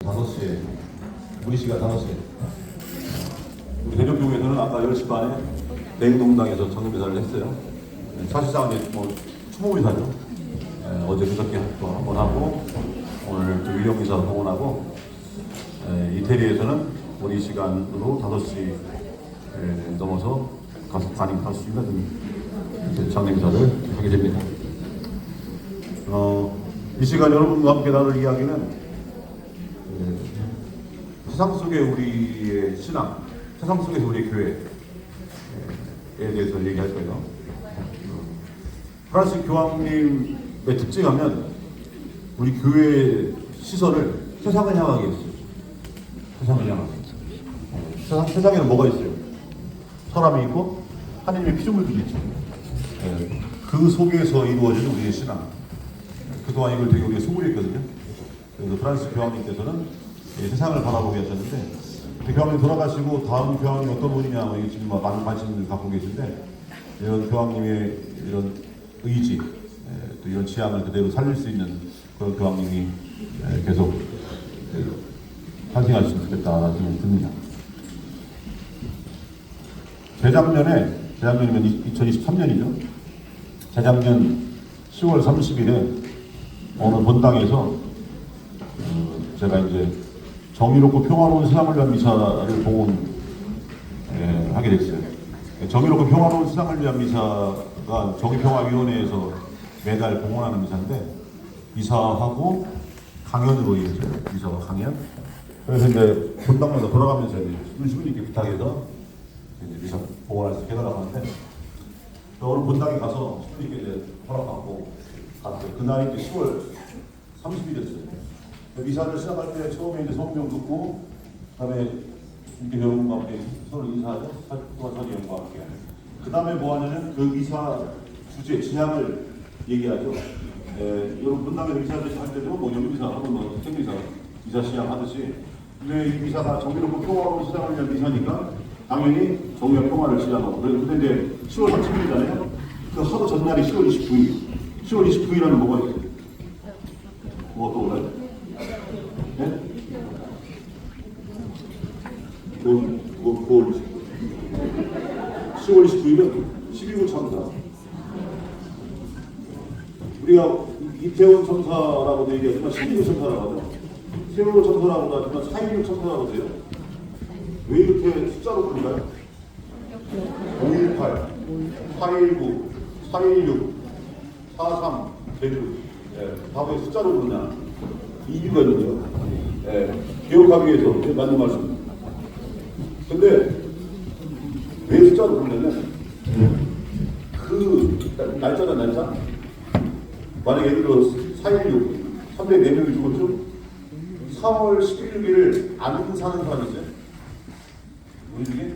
5시에, 우리 시간 5시에. 우리 대전교회에서는 아까 10시 반에 대흥동당에서 정기미사를 했어요. 사실상 이제 뭐 추모미사죠. 어제 그저께 한번 하고, 오늘 또 유령미사 동원하고, 이태리에서는 우리 시간으로 5시 넘어서 가서 관임할 수 있는 장례미사를 하게 됩니다. 이 시간 여러분과 함께 나눌 이야기는 세상 속의 우리의 신앙, 세상 속에서 우리의 교회에 대해서 얘기할 거예요. 프란시스 교황님의 특징하면 우리 교회의 시선을 세상을 향하게 했어요. 세상을 향하게. 세상에는 뭐가 있어요? 사람이 있고 하나님의 피조물들이 있죠. 그 속에서 이루어지는 우리의 신앙. 그동안 이걸 되게 우리가 소홀했거든요. 그래서 프란시스 교황님께서는 세상을 바라보게 하셨는데, 교황님 돌아가시고 다음 교황이 어떤 분이냐, 이게 지금 많은 관심을 갖고 계신데, 이런 교황님의 이런 의지, 또 이런 취향을 그대로 살릴 수 있는 그런 교황님이 계속 탄생하셨으면 좋겠다라는 생각이 듭니다. 재작년이면 2023년이죠. 재작년 10월 30일에 어느 본당에서 제가 이제 정의롭고 평화로운 세상을 위한 미사를 봉헌하게 됐어요. 정의롭고 평화로운 세상을 위한 미사가 정의평화위원회에서 매달 봉헌하는 미사인데, 미사하고 강연으로 이어져요. 미사와 강연. 그래서 이제 본당마다 돌아가면서 신부님께 부탁해서 이제 미사 봉헌할 수 있게 해달라고 하는데, 오늘 본당에 가서 신부님께 이제 허락받고 갔어요. 그날이 이제 10월 30일이었어요. 미사를 시작할 때 처음에 이제 성경 듣고, 그다음에 이렇게 여러분과 함께 서로 인사하죠. 또 전이 여러분과 함께. 그다음에 뭐 하냐면 그 미사 주제 지향을 얘기하죠. 여러분 본당에서 미사를 할 때도 뭐 연미사 하고 뭐 미사 시향하듯이, 근데 이 미사가 정의롭고 평화로운 세상을 위한 미사니까 당연히 정의와 평화를 지향하고. 근데 이제 10월 30일이잖아요. 그 하루 전날이 10월 29일. 10월 29일에는 뭐가 있어요? 뭐가 떠올라요? 네? 9월 29일. 10월 29일은 12구 참사. 우리가 이태원 참사라고도 얘기하지만 12구 참사라고 하죠. 세월호 참사라고도 하지만 4.16 참사라고 해요. 왜 이렇게 숫자로 부를까요? 5.18, 4.19, 4.16, 4.3, 대륙. 다 왜 숫자로 부르냐? 이유가 있죠. 기억하기 위해서 맞는 말씀. 근데 왜 숫자로 부르냐면 그 날짜가 날짜. 만약에 예를 들어 4.16 304명이 죽었죠. 4월 16일을 안 사는 사람이 있어요. 우리 중에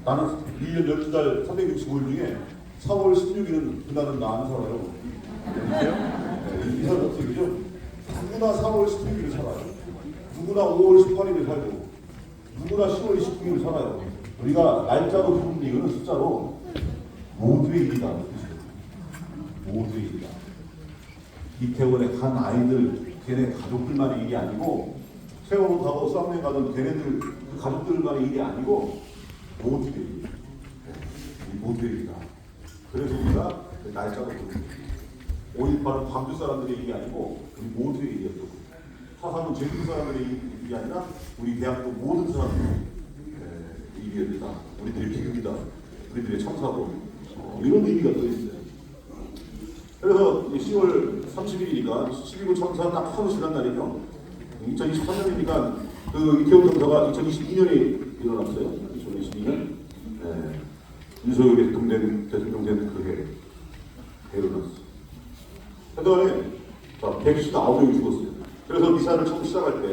나는 1년 12달 365일 중에 4월 16일은 그날은 나 안 살아요. 이 사람 어떻게 죠? 누구나 4월 16일을 살아요. 누구나 5월 18일을 살고, 누구나 10월 29일을 살아요. 우리가 날짜로 부르는 이거는 숫자로 모두의 일이다. 모두의 일이다. 이태원에 간 아이들, 걔네 가족들만의 일이 아니고, 세월호 타고 쌍내 가던 걔네들, 그 가족들만의 일이 아니고, 모두의 일. 모두의 일이다. 그래서 우리가 날짜로 부르는 거예요. 5.18은 광주 사람들의 일이 아니고 우리 모두의 일이었고, 4.3은 제주 사람들의 일이 아니라 우리 대학교 모든 사람들의 일이었다. 우리들의 비극이다. 우리들의 참사고, 이런 의미가 또 있어요. 그래서 10월 30일이니까 12구 참사 딱 하루 지난 날이죠. 2023년이니까 그 이태원 참사가 2022년에 일어났어요. 2022년. 윤석열이 대통령 된 그 해에 일어났어요. 그다음에 119명이 죽었어요. 그래서 미사를 처음 시작할 때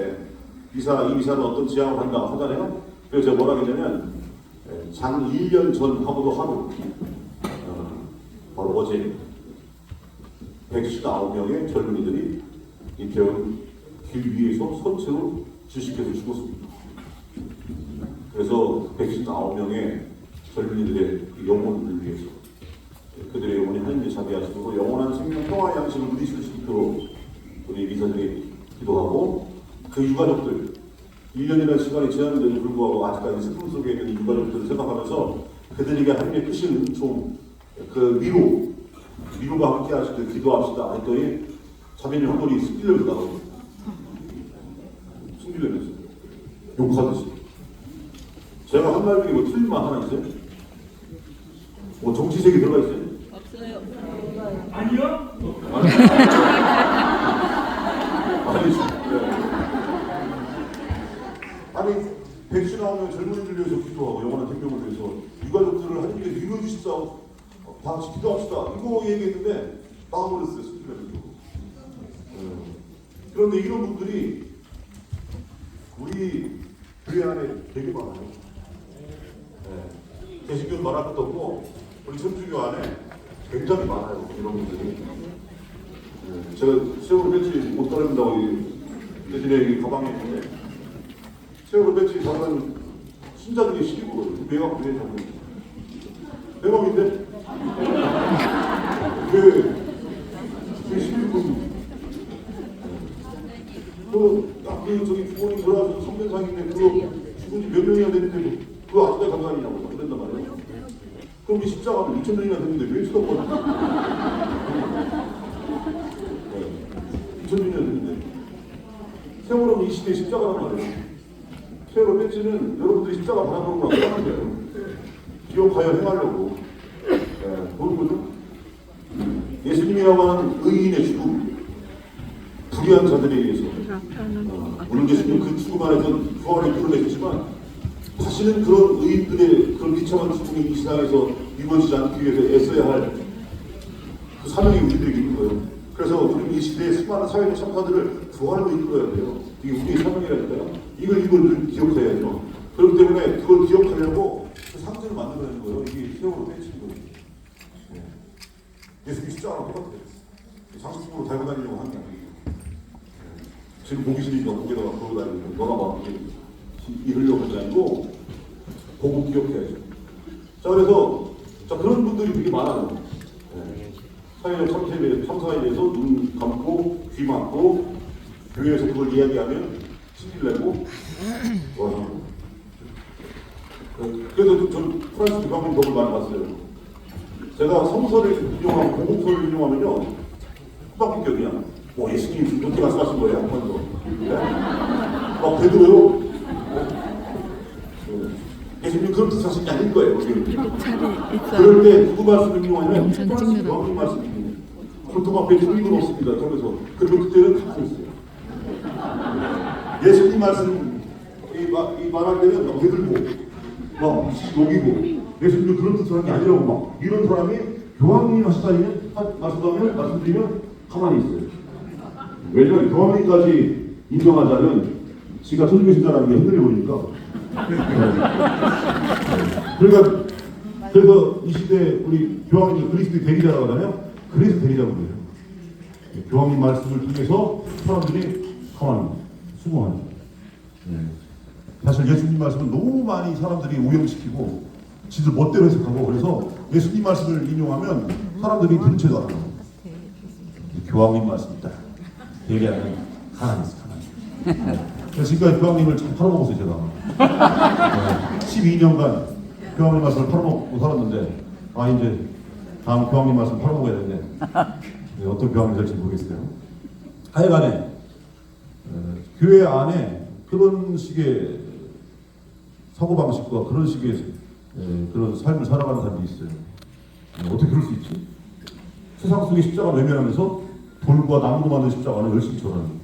이 미사는 어떤 지향을 한다 하잖아요. 그래서 제가 뭐라 했냐면 장 1년 전 하고도 하루, 바로 어제 119명의 젊은이들이 이태원 길 위에서 선체로 질식해서 죽었습니다. 그래서 119명의 젊은이들의 영혼을 위해서, 그들의 영혼이 하나님께 자비하시고 영원한 생명 평화의 양식을 누리실 수 있도록 우리 미사들이 기도하고 그 유가족들 1년이라는 시간이 제한된데도 불구하고 아직까지 슬픔 속에 있는 유가족들을 생각하면서 그들에게 하나님의 크신 좀 그 위로가 함께 하실 때 기도합시다 했더니 자매님 한 분이 승질내면서 나오고 승질내면서 욕하듯이 제가 한 말 중에 뭐 틀린 말 하나 있어요? 뭐 정치색이 들어가 있어요? 없어요. 아니요? 아니 백신 나오면 젊은이들 위해서 기도하고 영원한 생명을 위해서 유가족들을 하나님께 위로해 주십사 다 같이 기도합시다 이거 얘기했는데 나와버렸어요 승질내면서. 그런데 이런 분들이 우리 교회 안에 되게 많아요. 개신교는 말할 것도 없고 우리 천주교 안에 굉장히 많아요 이런 분들이. 제가 세월호 배지 못 따른다고 대신에 이 가방에 있는데 세월호 배지 잡은 신자들이 시키고 매각 왜 잡고 매각인데 왜 시키고 그 저기 부모님 돌아와서 성면상인데 그거 죽은 지 몇 년이나 됐는데 그거 아직도 감사하냐고 그런단 말이에요. 그럼 이 십자가는 2000년이나 됐는데 왜 쳐다보냐? 2000년이나 됐는데 세월호는 이 시대의 십자가란 말이에요. 세월호 배지는 여러분들이 십자가 바라보는 거 하는 거예요. 기억하여 행하려고 모르는 거죠. 예수님이라고 하는 의인의 죽음 불의한 자들에 의해서 물론 예수님 그 죽음 안에서 부활을 이끌어내셨지만 다시는 그런 의인들의 그런 비참한 죽음이 이 세상에서 이루어지지 않기 위해서 애써야 할 그 사명이 우리들에게 있는 거예요. 그래서 우리 이 시대의 수많은 사회적 참사들을 부활로 이끌어야 돼요. 이게 우리의 사명이라니까요. 이걸 기억해야죠. 그렇기 때문에 그걸 기억하려고 그 상징을 만들어내는 거예요. 이게 세월호 빼친 거예요. 예수님 십자가랑 똑같아요. 장식으로 달고 다니려고 하는 게 아니에요. 지금 보기 싫으니까 목에다가 걸고 다니는 너가 막 이러려고 하는 게 아니고 보고 기억해야죠. 자 그래서 자 그런 분들이 되게 많아요. 사회적 참사에 대해서 눈 감고 귀 막고 교회에서 그걸 이야기하면 신기를 내고 좋아하고 그래서 전 프란스 교황님 법을 많이 봤어요. 제가 성서를 인용하고 공복서를 인용하면요 후박기격이야. 뭐 예수님 그렇게 말씀하신 거예요 한 번도. 막 되들어요. 예수님 그런 뜻 하신 게 아닐 거예요. 그럴 때 누구 말씀을 인용하냐면 프란스 교황님 말씀입니다. 보통 앞에 틀린 없습니다. 그러면서 그리고 그때는 가만히 있어요. 예수님 말씀 이 말할 때는 막 되들고 막 녹이고 예수님도 그런 뜻을 하는 게 아니라고 막 이런 사람이 교황님이 말씀드리면 가만히 있어요. 왜냐하면 교황님까지 인정하자는 지가 천주교 신자라는 게 흔들려 보니까. 그러니까 그래서 이 시대 우리 교황님이 그리스도의 대리자라고 하잖아요. 그래서 대리자고 그래요. 교황님 말씀을 통해서 사람들이 가만히 수긍하는. 사실 예수님 말씀을 너무 많이 사람들이 오용시키고 지들 멋대로 해석하고 그래서 예수님 말씀을 인용하면 사람들이 들은 채도 안 하고 교황님 말씀이다. 얘기하면 가만히 있어 가만히. 그래서 지금까지 교황님을 참 팔아먹었어요 제가. 12년간 교황님 말씀을 팔아먹고 살았는데 이제 다음 교황님 말씀 팔아먹어야 되는데 어떤 교황이 될지 모르겠어요. 하여간에 교회 안에 그런 식의 사고방식과 그런 식의 그런 삶을 살아가는 사람이 있어요. 어떻게 그럴 수 있지? 세상 속에 십자가 외면하면서 돌과 나무로 만든 십자가는 열심히 전하는.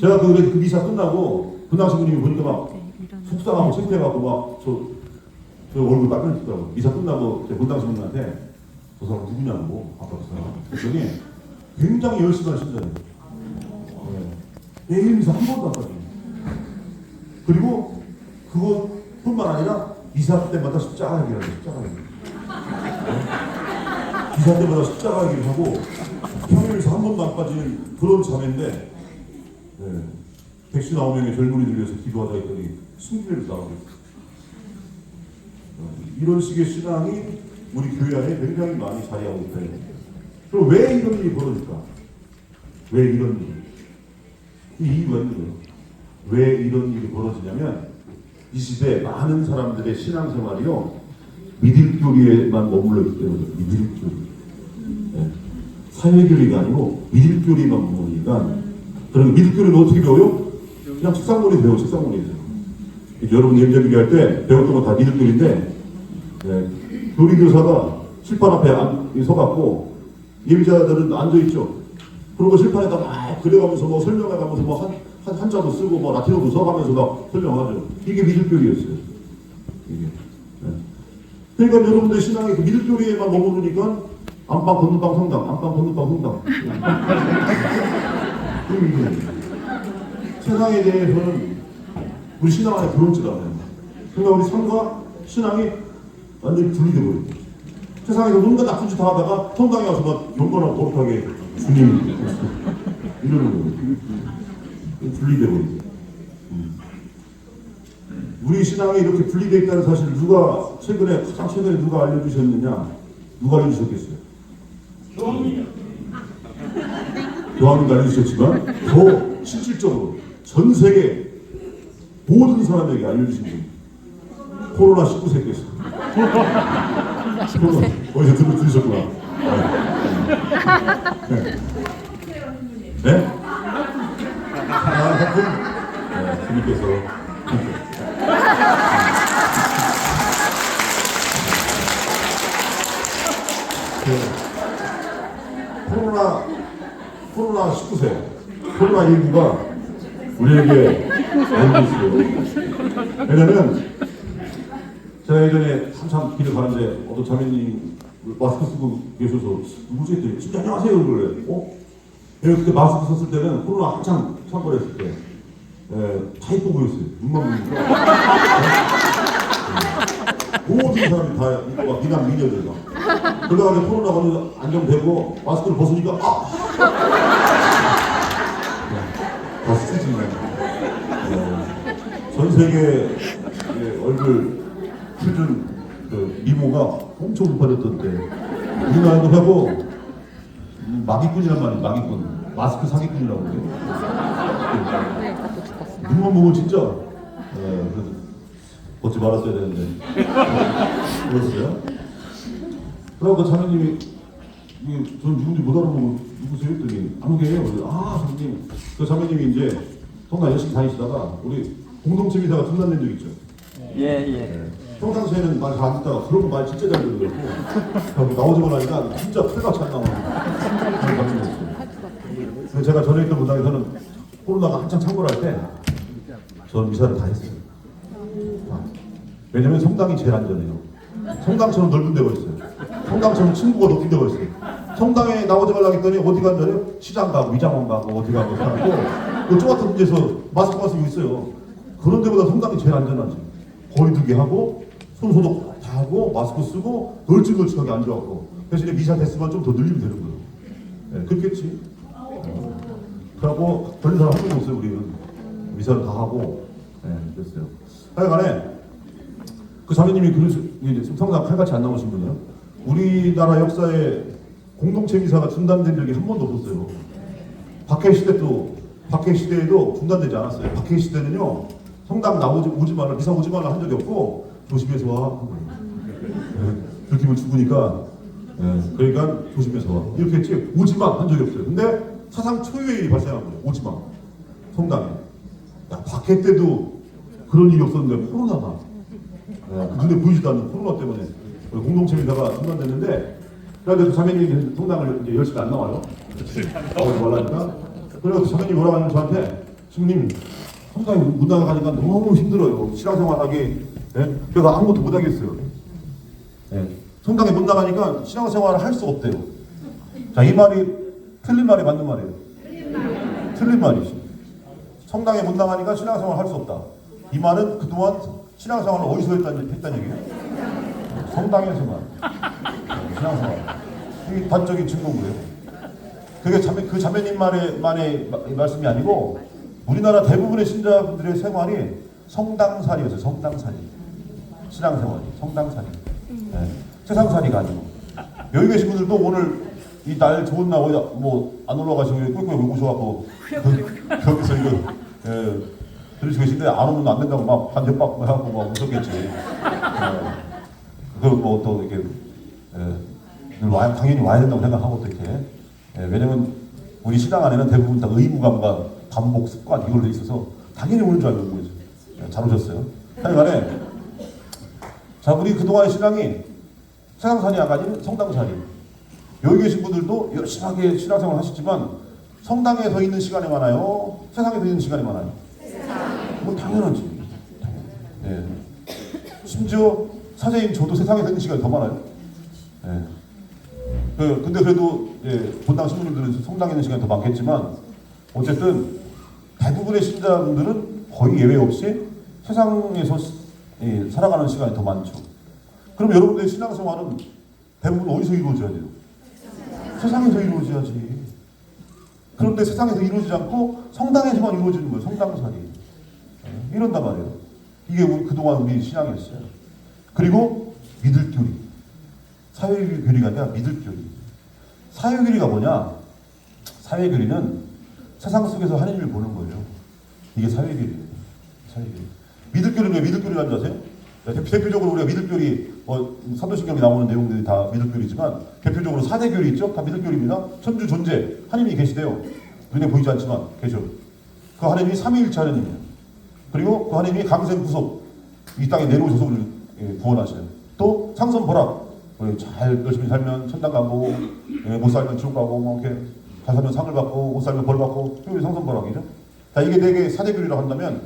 제가 그 미사 끝나고 분당신부님이 보니까 막 속상하고 창피해갖고 막 저 얼굴 빨개지더라고요. 미사 끝나고 분당신부님한테 저 사람 누구냐고 아팠어요. 그랬더니 굉장히 열심히 하는 신자예요. 매일 미사 한 번도 안 빠져요. 그리고 그것뿐만 아니라 미사 때마다 십자가 얘기를 해요. 십자가 얘기. 미사 때마다 십자가 얘기를 하고 평일에서 한 번도 안 빠지는 그런 자매인데 백신 9명의 젊은이들 위해서 기도하자 했더니 승리를 나오고 이런 식의 신앙이 우리 교회 안에 굉장히 많이 자리하고 있다. 그럼 왜 이런 일이 벌어질까? 왜 이런 일이? 이 이유가 있는 거예요. 왜 이런 일이 벌어지냐면 이 시대 많은 사람들의 신앙생활이요 믿음교리에만 머물러 있기 때문에 믿음교리. 네. 사회교리가 아니고 믿음교리만 머무르니까 그런 믿음교리는 어떻게 배워요? 그냥 책상놀이 배워 책상놀이. 여러분 예비자교리 할 때 배웠던 건 다 믿음교리인데 네. 교리교사가 칠판 앞에 서갖고 예비자들은 앉아있죠. 그리고 칠판에다 막 그려가면서 뭐 설명해가면서 뭐 한자도 쓰고 뭐 라틴어도 써가면서 막 설명하죠. 이게 믿음교리였어요. 이게. 네. 그러니까 여러분들 신앙이 그 믿음교리에만 머무르니까 안방 건너방 성당, 안방 건너방 성당. 세상에 대해서는 우리 신앙 안에 들어오지도 않아요. 그러니까 우리 삶과 신앙이 완전히 분리돼 버려요. 세상에서 뭔가 나쁜 짓 하다가 성당에 와서 막 경건하고 거룩하게 주님 이러는 거예요. 분리돼 버리죠. 우리 신앙이 이렇게 분리되어 있다는 사실 누가 가장 최근에 누가 알려주셨느냐? 누가 알려주셨겠어요? 교황님도 알려주셨지만 더 실질적으로 전 세계 모든 사람에게 알려주신 분 코로나19 새끼였어. 어디서 들으셨구나. 네? 네? 주님께서 코로나 19세 코로나19가 우리에게 알고 있어요. 왜냐면 제가 예전에 한참 길을 가는데 어떤 자매님 마스크 쓰고 계셔서 누구지 했더니 진짜 안녕하세요 그래. 내가 그때 마스크 썼을 때는 코로나 한창 창궐했을 때 다 이뻐 보였어요. 눈만 보니까 모든 사람이 다 이뻐 비난 미녀들가. 그러다가 이제 코로나가 어느 안정되고 마스크를 벗으니까 다 쓰지만 전 세계 얼굴 표준 그 미모가 엄청 높아졌던데 우리나라도 하고 마기꾼이란 말이에요. 마기꾼 마스크 사기꾼이라고 그래요. 눈만 보면 진짜 그래서 벗지 말았어야 되는데 그랬어요. 그러고 자매님이 전 누군지 못 알아보고 누구세요 했더니 아무개예요. 선생님 그 자매님이 이제 성당 열심히 다니시다가 우리 공동체 미사가 중단된 적 있죠. 예. 평상시에는 말 다 듣다가 그런 거 말 진짜 잘 들으려고 나오지만 하니까 진짜 풀같이 안 나오는 그런 감정이었어요. 그래서 제가 전에 있던 분당에서는 코로나가 한창 창궐할 때 전 미사를 다 했어요. 왜냐면 성당이 제일 안전해요. 성당처럼 넓은 데가 있어요. 성당처럼 친구가 높은 데가 있어요. 성당에 나오지 말라고 했더니 어디 간다요? 시장 가고 위장원 가고 어디 가고 하고 저 같은 데서 마스크 쓰고 있어요. 그런 데보다 성당이 제일 안전하지. 거리두기 하고 손 소독 다 하고 마스크 쓰고 널찍널찍하게 앉아갖고 대신에 미사 대수만 좀 더 늘리면 되는 거예요. 네, 그렇겠지. 그러고 걸린 사람 한 명도 없어요. 우리는 미사를 다 하고 그랬어요. 하여간에 그 자매님이 지금 성당 칼같이 안 나오신 분이요. 우리나라 역사에 공동체 미사가 중단된 적이 한 번도 없었어요. 박해 시대에도 중단되지 않았어요. 박해 시대는요. 성당 오지 말라, 미사 오지 말라 한 적이 없고 조심해서 와. 들키면 죽으니까 그러니까 조심해서 와. 이렇게 했지 오지 마 한 적이 없어요. 근데 사상 초유의 일이 발생한 거예요. 오지 마. 성당에. 야, 박해 때도 그런 일이 없었는데 코로나가 눈에 보이지도 않는 코로나 때문에 공동체 미사가 중단됐는데 그래서 자매님이 성당을 이제 열심히 안 나와요. 나오지 말라니까. 그래서 자매님이 뭐라고 하냐면 저한테 스님 성당에 못 나가니까 너무 힘들어요. 신앙생활하기. 그래서 아무것도 못 하겠어요. 성당에 못 나가니까 신앙생활을 할 수 없대요. 자, 이 말이 틀린 말이 맞는 말이에요. 틀린 말이지. 성당에 못 나가니까 신앙생활을 할 수 없다. 이 말은 그동안 신앙생활을 어디서 했다는 얘기예요? 성당에서만. 신앙생활. 이게 단적인 증거고요. 그게 그 자매님만의 말씀이 아니고 우리나라 대부분의 신자분들의 생활이 성당살이였어요. 성당살이. 신앙생활이. 성당살이. 세상살이가 아니고. 여기 계신 분들도 오늘 이 날 좋은 날 어디 뭐 안 올라가시고 꿀꿀 오셔갖고 거기서 이거 들으시고 계신데 안 오면 안 된다고 막 반대박 하고 막 웃었겠지. 그리고 뭐 또 이렇게 당연히 와야 된다고 생각하고 또 이렇게. 왜냐면 우리 신앙 안에는 대부분 다 의무감과 반복 습관 이걸로 돼 있어서 당연히 오는 줄 알고 있어요. 잘 오셨어요. 하여간에 자, 우리 그동안의 신앙이 세상살이 아니라 성당살이. 여기 계신 분들도 열심하게 신앙생활 하시지만 성당에 서 있는 시간이 많아요? 세상에 서 있는 시간이 많아요? 뭐 당연하지. 예. 심지어 사제인 저도 세상에 서 있는 시간이 더 많아요. 예. 근데 그래도 본당 신부님들은 성당에 있는 시간이 더 많겠지만 어쨌든 대부분의 신자분들은 거의 예외 없이 세상에서 살아가는 시간이 더 많죠. 그럼 여러분들의 신앙생활은 대부분 어디서 이루어져야 돼요? 세상에서 이루어져야지. 그런데 세상에서 이루어지지 않고 성당에서만 이루어지는 거예요. 성당살이. 이런단 말이에요. 이게 그동안 우리 신앙이었어요. 그리고 믿을교리. 사회교리가 아니라 믿을교리. 사회교리가 뭐냐? 사회교리는 세상 속에서 하나님을 보는 거예요. 이게 사회교리예요. 사회교리. 믿을교리는 왜 믿을교리라는 줄 아세요? 대표적으로 우리가 믿을교리, 사도신경에 나오는 내용들이 다 믿을교리지만 대표적으로 4대교리 있죠? 다 믿을교리입니다. 천주 존재, 하나님이 계시대요. 눈에 보이지 않지만 계셔. 그 하나님이 삼위일체 하나님이에요. 그리고 그 하나님이 강생 구속, 이 땅에 내려오셔서 우리를 구원하셔요. 또 상선보락, 잘 열심히 살면 천당 가고, 못 살면 지옥 가고, 뭐 이렇게 잘 살면 상을 받고, 못 살면 벌 받고, 이게 상선보락이죠. 자, 이게 되게 4대교리라고 한다면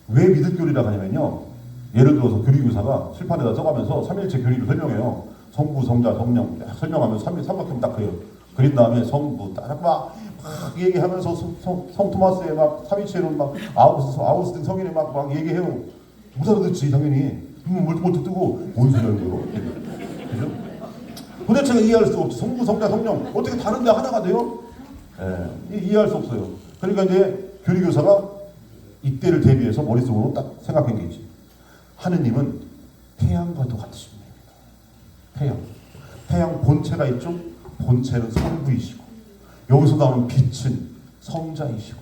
왜 믿을교리라고 하냐면요. 예를 들어서 교리교사가 칠판에다 써가면서 삼일체 교리를 설명해요. 성부, 성자, 성령 딱 설명하면서 삼각형 딱 그려요. 그린 다음에 성부 딱 막 얘기하면서 성 토마스의 막 삼일체론 막 아우구스틴 성인의 막 얘기해요. 못 알아듣지 당연히. 멀뚱멀뚱 뜨고 뭔 소리 하는 거예요? 그죠? 도대체가 이해할 수 없지. 성부, 성자, 성령 어떻게 다른데 하나가 돼요? 이해할 수 없어요. 그러니까 이제 교리교사가 이때를 대비해서 머릿속으로 딱 생각한 게 있지. 하느님은 태양과도 같으십니다. 태양 본체가 있죠? 본체는 성부이시고 여기서 나오는 빛은 성자이시고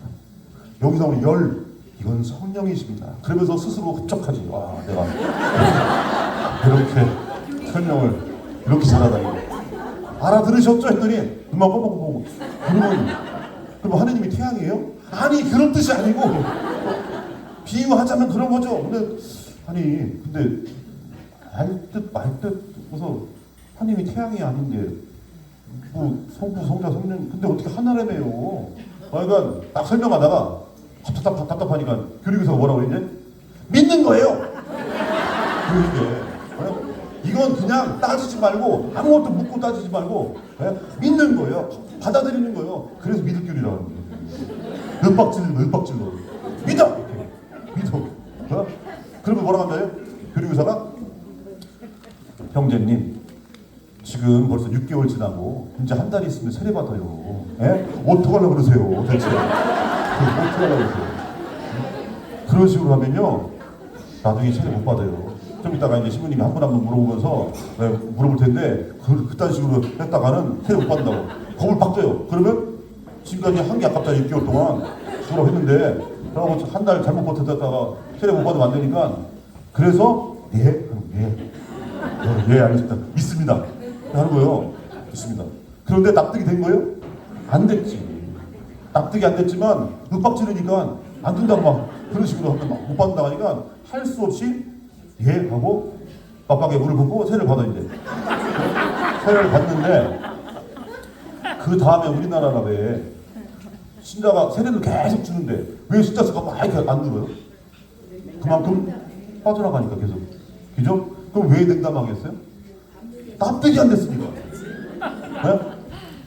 여기서 나오는 열 이건 성령이십니다. 그러면서 스스로 흡족하지. 와, 내가 이렇게 설명을 이렇게 잘하다니. 알아들으셨죠? 했더니 눈만 뻑뻑 보고 그러면 하느님이 태양이에요? 아니 그런 뜻이 아니고 비유하자면 그런 거죠. 근데 알듯 말듯 그래서 하나님이 태양이 아닌데 뭐 성부, 성자, 성령 근데 어떻게 하나라며요? 그러니까 딱 설명하다가 답답하니까 교리교사가 뭐라고 했냐? 믿는 거예요. 이건 그냥 따지지 말고 아무것도 묻고 따지지 말고 믿는 거예요. 받아들이는 거예요. 그래서 믿을교리라고 하는 거예요. 윽박질러 믿어. 그러면 뭐라고 한다요? 교리교사가 형제님 지금 벌써 6개월 지나고 이제 한 달이 있으면 세례 받아요. 어떡하려고 그러세요 대체? 어떡하려고 그러세요? 그런 식으로 하면요 나중에 세례 못 받아요. 좀 이따가 이제 신부님이 한 분 한 분 물어보면서 물어볼 텐데 그딴 식으로 했다가는 세례 못 받는다고 겁을 팍 줘요. 그러면 지금까지 한 게 아깝잖아. 6개월 동안 수고를 했는데 그러고 한 달 잘못 버텼다가 세례 못 받으면 안 되니까 그래서 알겠습니다. 믿습니다. 하는 거예요. 믿습니다. 그런데 납득이 된 거예요? 안 됐지. 납득이 안 됐지만 윽박지르니까 안 된다고 막 그런 식으로 하면 막 못 받는다고 하니까 할 수 없이 하고 빡빡하게 물을 붓고 세례를 받아야 돼. 세례를 받는데 그 다음에 우리나라가 왜 신자가 세례를 계속 주는데 왜 신자 수가 막 이렇게 안 늘어요? 그만큼 빠져나가니까 계속. 그죠? 그럼 왜 냉담하겠어요? 납득이 안 됐으니까. 네?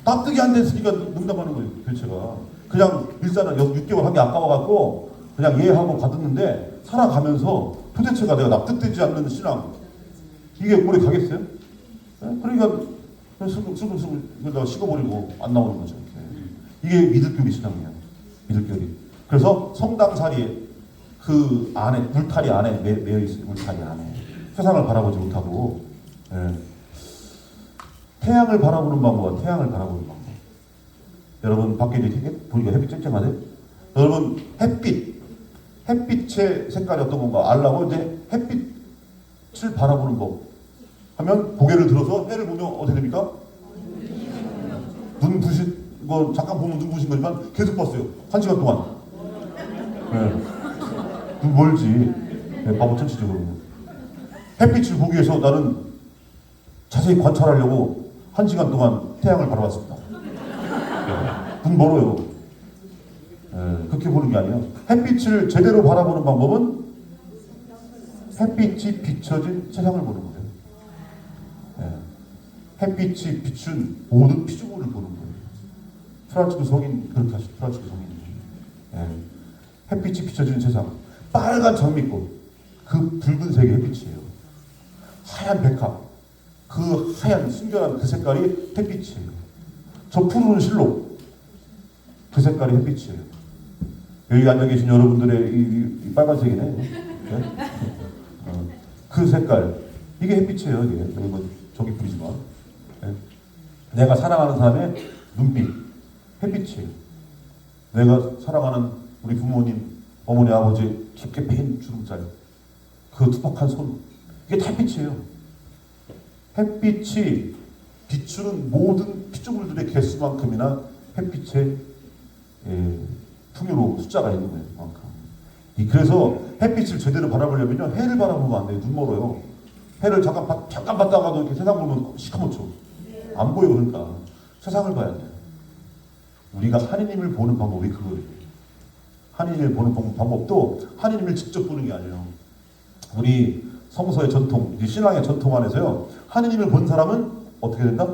납득이 안 됐으니까 농담하는 거예요. 교체가. 그냥 일단은 6개월 한 게 아까워갖고 그냥 이해하고 받았는데 살아가면서 도대체가 내가 납득되지 않는 신앙 이게 오래 가겠어요? 네? 그러니까 슬금슬금 이러다가 식어버리고 안 나오는 거죠. 이게 믿을교리 신앙이에요. 믿을교리. 그래서 성당살이 그 안에 울타리 안에 매여 있어요. 울타리 안에 세상을 바라보지 못하고 태양을 바라보는 방법은 태양을 바라보는 방법. 여러분 밖에 이제 보니까 햇빛 쨍쨍하네. 여러분 햇빛의 색깔이 어떤 건가 알라고 이제 햇빛을 바라보는 법 하면 고개를 들어서 해를 보면 어떻게 됩니까? 눈 부신 거 잠깐 보면 눈 부신 거지만 계속 봤어요. 1시간 동안. 네. 눈 멀지. 네, 바보 천치죠 그러면. 햇빛을 보기 위해서 나는 자세히 관찰하려고 1시간 동안 태양을 바라봤습니다. 네. 눈 멀어요. 네, 그렇게 보는 게 아니에요. 햇빛을 제대로 바라보는 방법은 햇빛이 비춰진 세상을 보는 거예요. 네. 햇빛이 비춘 모든 피조물을 보는 거예요. 프란치스 성인 그렇게 하시죠. 프란치스 성인. 네. 햇빛이 비춰지는 세상. 빨간 장미꽃. 그 붉은색의 햇빛이에요. 하얀 백합. 그 하얀 순결한 그 색깔이 햇빛이에요. 저 푸른 실록. 그 색깔이 햇빛이에요. 여기 앉아 계신 여러분들의 이 빨간색이네. 네? 그 색깔. 이게 햇빛이에요. 이게. 여기 뭐 저기 뿌리지만. 네? 내가 사랑하는 사람의 눈빛. 햇빛이에요. 내가 사랑하는 우리 부모님, 어머니, 아버지 깊게 패인 주름살. 그 투박한 손. 이게 다 햇빛이에요. 햇빛이 비추는 모든 피조물들의 개수만큼이나 햇빛의 풍요로 숫자가 있는 거예요. 그만큼. 그래서 햇빛을 제대로 바라보려면요, 해를 바라보면 안 돼요. 눈 멀어요. 해를 잠깐 봤다가도 이렇게 세상 보면 시커멓죠. 안 보여. 그러니까 세상을 봐야 돼요. 우리가 하느님을 보는 방법이 그거예요. 하느님을 보는 방법도 하느님을 직접 보는 게 아니에요. 우리 성서의 전통, 신앙의 전통 안에서요, 하느님을 본 사람은 어떻게 된다?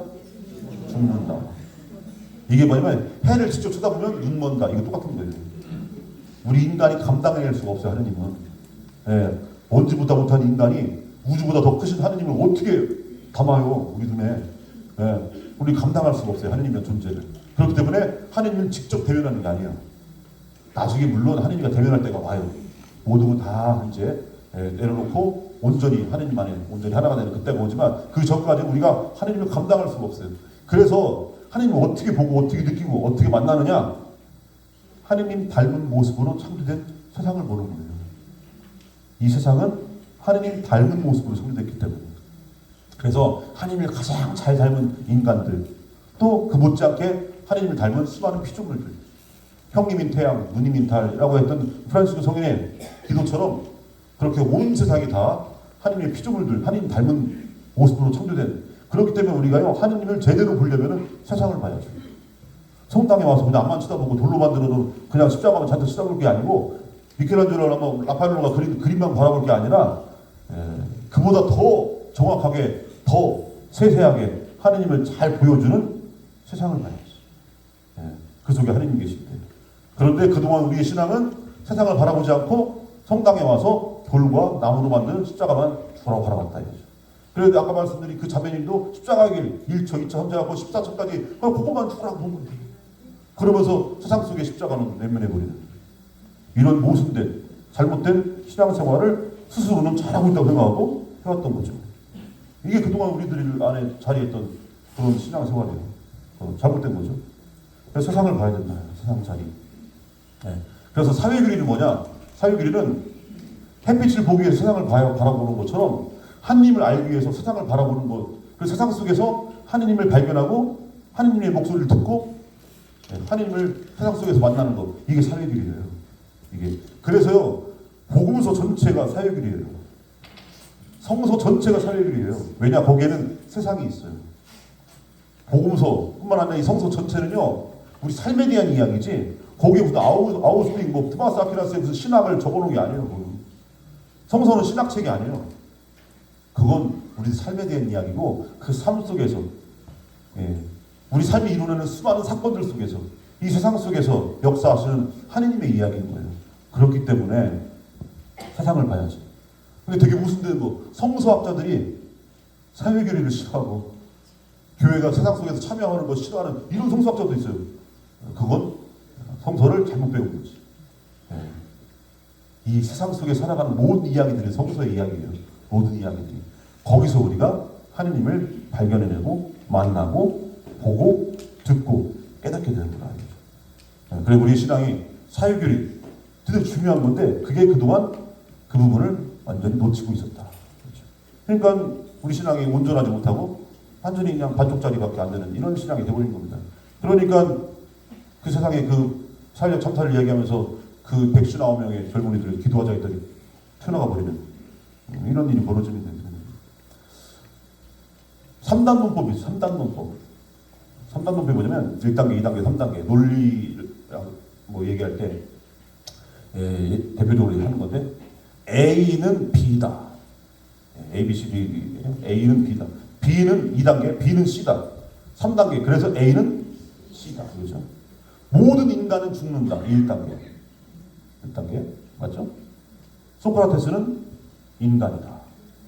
죽는다. 이게 뭐냐면 해를 직접 쳐다보면 눈 먼다. 이거 똑같은 거예요. 우리 인간이 감당해낼 수가 없어요. 하느님은. 예, 먼지보다 못한 인간이 우주보다 더 크신 하느님을 어떻게 담아요? 우리 눈에. 예, 우리 감당할 수가 없어요. 하느님의 존재를. 그렇기 때문에 하느님은 직접 대면하는 게 아니에요. 나중에 물론 하느님과 대면할 때가 와요. 모든 건 다 이제 내려놓고 온전히 하느님 안에 온전히 하나가 되는 그때가 오지만 그 전까지 우리가 하느님을 감당할 수가 없어요. 그래서 하느님을 어떻게 보고 어떻게 느끼고 어떻게 만나느냐? 하느님 닮은 모습으로 창조된 세상을 보는 거예요. 이 세상은 하느님 닮은 모습으로 창조됐기 때문에. 그래서 하느님을 가장 잘 닮은 인간들, 또 그 못지않게 하느님을 닮은 수많은 피조물들, 형님인 태양, 누님인 달이라고 했던 프란시스 성인의 기도처럼 그렇게 온 세상이 다 하느님의 피조물들, 하느님 닮은 모습으로 창조된. 그렇기 때문에 우리가요, 하느님을 제대로 보려면 세상을 봐야죠. 성당에 와서 그냥 앞만 쳐다보고 돌로 만들어도 그냥 십자가만 잔뜩 쳐다볼 게 아니고, 미켈란젤로나 뭐 라파엘로가 그린 그림만 바라볼 게 아니라 그보다 더 정확하게, 더 세세하게 하느님을 잘 보여주는 세상을 봐야지. 그 속에 하느님 계신데. 그런데 그동안 우리의 신앙은 세상을 바라보지 않고 성당에 와서 돌과 나무로 만든 십자가만 주라고 바라봤다 이거죠. 그런데 아까 말씀드린 그 자매님도 십자가의 길 1초, 2초, 3초, 14초까지 그것만 주라고 본 거예요. 그러면서 세상 속의 십자가는 내면해버리는 이런 모순된 잘못된 신앙생활을 스스로는 잘하고 있다고 생각하고 해왔던 거죠. 이게 그동안 우리들 안에 자리했던 그런 신앙생활이에요. 잘못된 거죠. 그래서 세상을 봐야 된다. 세상 자리. 네. 그래서 사회규리는 뭐냐? 사회규리는 햇빛을 보기 위해서 세상을 바라보는 것처럼 하느님을 알기 위해서 세상을 바라보는 것. 그 세상 속에서 하느님을 발견하고 하느님의 목소리를 듣고 하느님을 세상 속에서 만나는 것. 이게 사회규리예요. 이게. 그래서요. 복음서 전체가 사회규리예요. 성서 전체가 사회규리예요. 왜냐? 거기에는 세상이 있어요. 복음서뿐만 아니라 이 성서 전체는요. 우리 삶에 대한 이야기지. 거기에 무슨 아우스핑, 뭐 토마스 아퀴나스의 무슨 신학을 적어놓은 게 아니에요. 거기. 성서는 신학책이 아니에요. 그건 우리 삶에 대한 이야기고 그 삶 속에서 우리 삶이 이루는 수많은 사건들 속에서 이 세상 속에서 역사하시는 하느님의 이야기인 거예요. 그렇기 때문에 세상을 봐야지. 근데 되게 무슨 뭐 성서학자들이 사회교리를 싫어하고 교회가 세상 속에서 참여하는 걸 싫어하는 이런 성서학자도 있어요. 그건 성서를 잘못 배운 거지. 이 세상 속에 살아가는 모든 이야기들이 성서의 이야기예요. 모든 이야기들이. 거기서 우리가 하느님을 발견해내고 만나고 보고 듣고 깨닫게 되는 거라. 그리고 우리 신앙이 사회교리, 되게 중요한 건데 그게 그동안 그 부분을 완전히 놓치고 있었다. 그렇죠. 그러니까 우리 신앙이 온전하지 못하고 완전히 그냥 반쪽짜리밖에 안 되는 이런 신앙이 되어버린 겁니다. 그러니까 그 세상에 그 살려 참사를 이야기하면서 그 119명의 젊은이들 기도하자 했더니 튀어나가 버리는 이런 일이 벌어집니다. 3단 논법이 있어요. 3단 논법. 3단 논법이 뭐냐면 1단계, 2단계, 3단계 논리를 뭐 얘기할 때 대표적으로 하는 건데 A는 B다. A, B, C, D, A는 B다. B는 2단계, B는 C다. 3단계, 그래서 A는 C다. 그렇죠? 모든 인간은 죽는다. 1단계. 1단계. 맞죠? 소크라테스는 인간이다.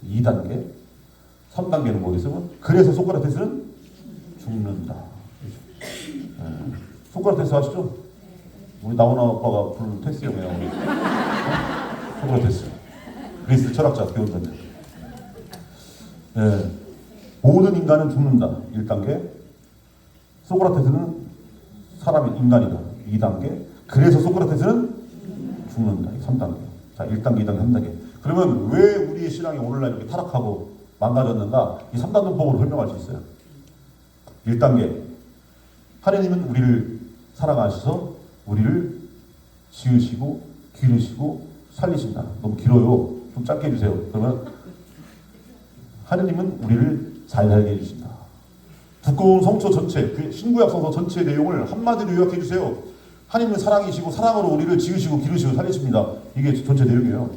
2단계. 3단계는 뭐겠어요? 그래서 소크라테스는 죽는다. 소크라테스 아시죠? 우리 나훈아 오빠가 부른 테스 형이에요. 소크라테스. 그리스 철학자 교훈자들. 모든 인간은 죽는다. 1단계. 소크라테스는 사람이 인간이다. 2단계. 그래서 소크라테스는 죽는다. 3단계. 자, 1단계, 2단계, 3단계. 그러면 왜 우리의 신앙이 오늘날 이렇게 타락하고 망가졌는가? 이 3단 논법으로 설명할 수 있어요. 1단계. 하느님은 우리를 사랑하셔서 우리를 지으시고 기르시고 살리신다. 너무 길어요. 좀 짧게 해주세요. 그러면 하느님은 우리를 잘 살게 해주신다. 두꺼운 성서 전체, 그 신구약 성서 전체 내용을 한마디로 요약해 주세요. 하느님은 사랑이시고 사랑으로 우리를 지으시고 기르시고 살리십니다. 이게 전체 내용이에요.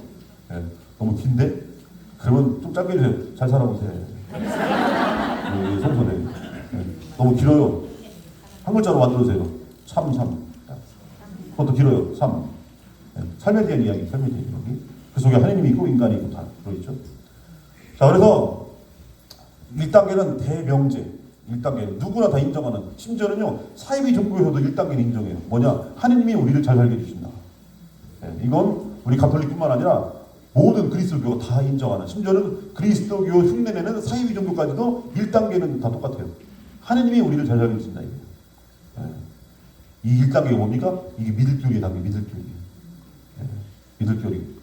너무 긴데? 그러면 좀 짧게 해주세요. 잘 살아보세요. 성서 내용. 너무 길어요. 한 글자로 만들어주세요. 참. 그것도 길어요. 3. 삶에 대한 이야기, 삶에 대한 이야기. 그 속에 하느님이 있고 인간이 있고 다 들어있죠. 자, 그래서 1단계는 대명제. 1단계 누구나 다 인정하는, 심지어는요 사이비 종교에서도 1단계는 인정해요. 뭐냐? 하느님이 우리를 잘 살게 해주신다. 이건 우리 가톨릭뿐만 아니라 모든 그리스도교가 다 인정하는, 심지어는 그리스도교 흉내내는 사이비 종교까지도 1단계는 다 똑같아요. 하느님이 우리를 잘 살게 해주신다. 이 1단계가 뭡니까? 이게 믿을교리의 단계, 믿을교리. 믿을교리.